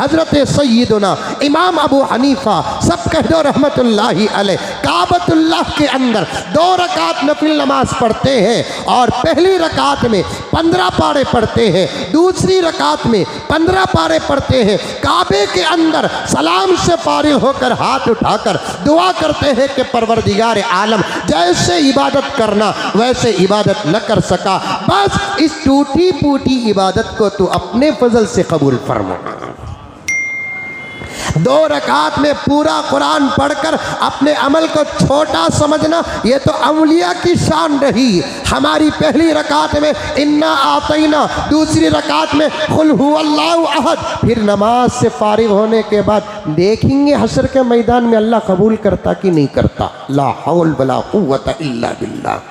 हजरत सैयदना इमाम अबू हनीफा सब कह दो रहमतुल्लाहि अलैह काबतुल्लाह के अंदर 2 रकात नफिल नमाज पढ़ते हैं और पहली रकात में 15 पारे पढ़ते हैं, दूसरी रकात में 15 पारे पढ़ते हैं। काबे के अंदर सलाम से फारिग होकर हाथ उठाकर दुआ करते हैं कि परवरदिगार आलम जैसे इबादत करना वैसे इबादत न कर सका, बस इस टूटी फूटी इबादत को तू अपने फजल से कबूल फरमा। 2 रकात में पूरा कुरान पढ़कर अपने अमल को छोटा समझना ये तो अम्लिया की शान रही। हमारी पहली रकात में इन्ना आतैना, दूसरी रकात में कुल हुवल्लाहु अहद, फिर नमाज से फारिग होने के बाद देखेंगे हशर के मैदान में अल्लाह कबूल करता कि नहीं करता। ला हौल वला कुव्वता इल्ला बिल्लाह।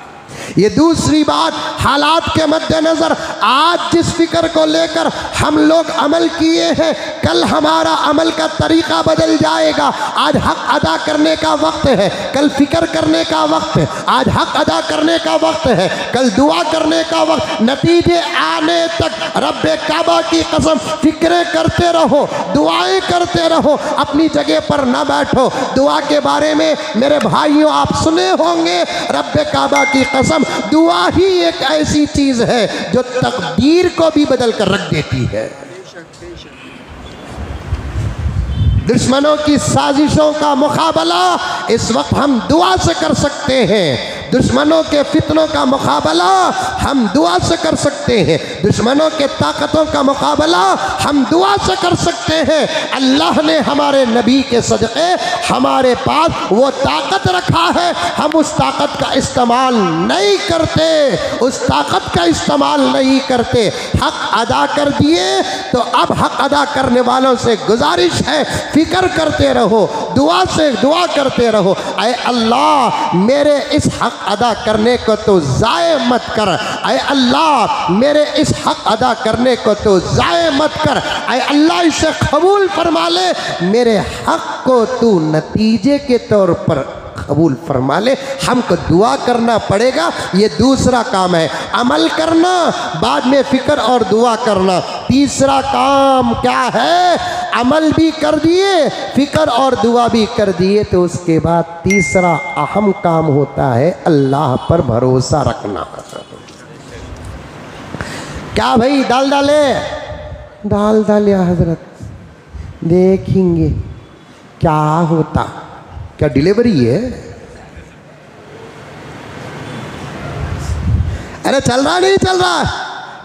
ये दूसरी बात, हालात के मद्देनज़र आज जिस फिक्र को लेकर हम लोग अमल किए हैं, कल हमारा अमल का तरीका बदल जाएगा। आज हक अदा करने का वक्त है, कल फिक्र करने का वक्त है। आज हक अदा करने का वक्त है, कल दुआ करने का वक्त। नतीजे आने तक रब्बे काबा की कसम फिक्रें करते रहो, दुआएं करते रहो, अपनी जगह पर न बैठो। दुआ के बारे में मेरे भाइयों आप सुने होंगे, रब्बे काबा की कसम दुआ ही एक ऐसी चीज है जो तकदीर को भी बदल कर रख देती है। दुश्मनों की साजिशों का मुकाबला इस वक्त हम दुआ से कर सकते हैं। दुश्मनों के फितनों का मुकाबला हम दुआ से कर सकते हैं। दुश्मनों के ताकतों का मुकाबला हम दुआ से कर सकते हैं। अल्लाह ने हमारे नबी के सदक़े हमारे पास वो ताकत रखा है, हम उस ताकत का इस्तेमाल नहीं करते, उस ताकत का इस्तेमाल नहीं करते। हक अदा कर दिए तो अब हक अदा करने वालों से गुजारिश है, फिक्र करते रहो, दुआ से दुआ करते रहो। ऐ अल्लाह मेरे इस हक अदा करने को तो ज़ाय मत कर, ऐ अल्लाह मेरे इस हक अदा करने को तो ज़ाय मत कर, ऐ अल्लाह इसे कबूल फरमा ले, मेरे हक को तू नतीजे के तौर पर कबूल फरमा ले। हमको दुआ करना पड़ेगा, ये दूसरा काम है। अमल करना, बाद में फिक्र और दुआ करना। तीसरा काम क्या है? अमल भी कर दिए, फिक्र और दुआ भी कर दिए, तो उसके बाद तीसरा अहम काम होता है अल्लाह पर भरोसा रखना। क्या भाई दाल डाले? दाल डाले हजरत, देखेंगे क्या होता। क्या डिलीवरी है? अरे चल रहा नहीं चल रहा?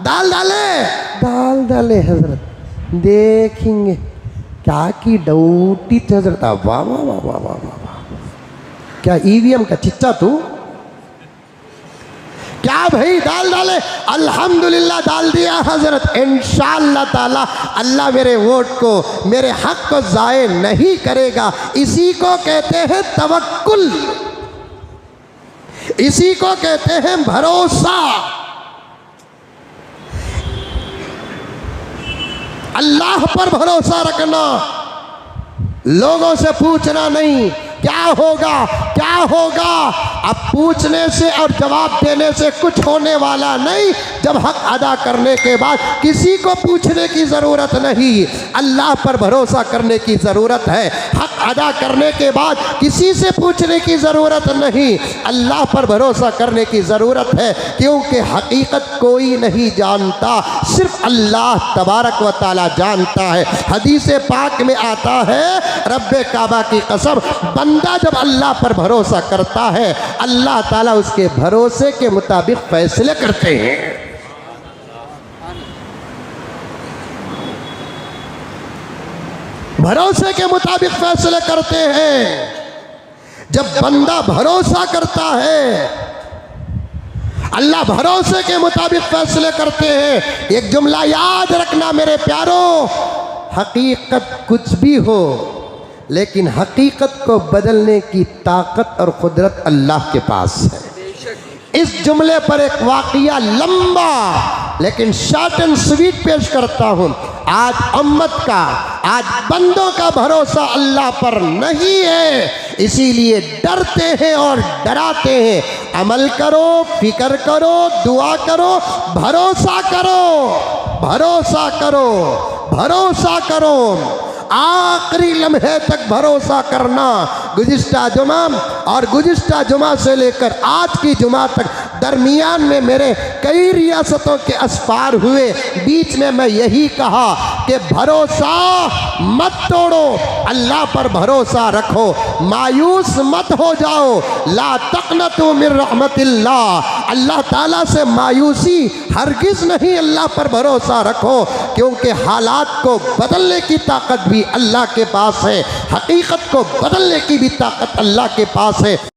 दाल डाले, दाल डाले हजरत, देखेंगे क्या की डौटी हजरत। वाह वाह वाह वाह वाह वाह, क्या ईवीएम का चिच्चा तू? क्या भाई दाल डाले? अल्हम्दुलिल्लाह डाल दिया हजरत। इंशाअल्लाह ताला अल्लाह मेरे वोट को, मेरे हक को ज़ाय नहीं करेगा। इसी को कहते हैं तवक्कुल, इसी को कहते हैं भरोसा। अल्लाह पर भरोसा रखना, लोगों से पूछना नहीं क्या होगा क्या होगा। अब पूछने से और जवाब देने से कुछ होने वाला नहीं। जब हक अदा करने के बाद किसी को पूछने की ज़रूरत नहीं, अल्लाह पर भरोसा करने की ज़रूरत है। हक अदा करने के बाद किसी से पूछने की ज़रूरत नहीं, अल्लाह पर भरोसा करने की ज़रूरत है, क्योंकि हकीकत कोई नहीं जानता, सिर्फ अल्लाह तबारक व ताला जानता है। हदीस पाक में आता है, रब्बे काबा की कसम, बंदा जब अल्लाह पर भरोसा करता है, अल्लाह ताला उसके भरोसे के मुताबिक फैसले करते हैं। भरोसे के मुताबिक फैसले करते हैं। जब बंदा भरोसा करता है, अल्लाह भरोसे के मुताबिक फैसले करते हैं। एक जुमला याद रखना मेरे प्यारों, हकीकत कुछ भी हो, लेकिन हकीकत को बदलने की ताकत और कुदरत अल्लाह के पास है। इस जुमले पर एक वाक़िया लंबा लेकिन शॉर्ट एंड स्वीट पेश करता हूँ। आज उम्मत का, आज बंदों का भरोसा अल्लाह पर नहीं है, इसीलिए डरते हैं और डराते हैं। अमल करो, फिक्र करो, दुआ करो, भरोसा करो, भरोसा करो, भरोसा करो, आखिरी लम्हे तक भरोसा करना। गुज़िश्ता जुमा और गुज़िश्ता जुमा से लेकर आज की जुमा तक दरमियान में मेरे कई रियासतों के असफार हुए, बीच में मैं यही कहा कि भरोसा मत तोड़ो, अल्लाह पर भरोसा रखो, मायूस मत हो जाओ। ला तक़नतु मिन रहमतिल्लाह, अल्लाह ताला से मायूसी हरगिज़ नहीं, अल्लाह पर भरोसा रखो, क्योंकि हालात को बदलने की ताकत भी अल्लाह के पास है, हकीकत को बदलने की भी ताकत अल्लाह के पास है।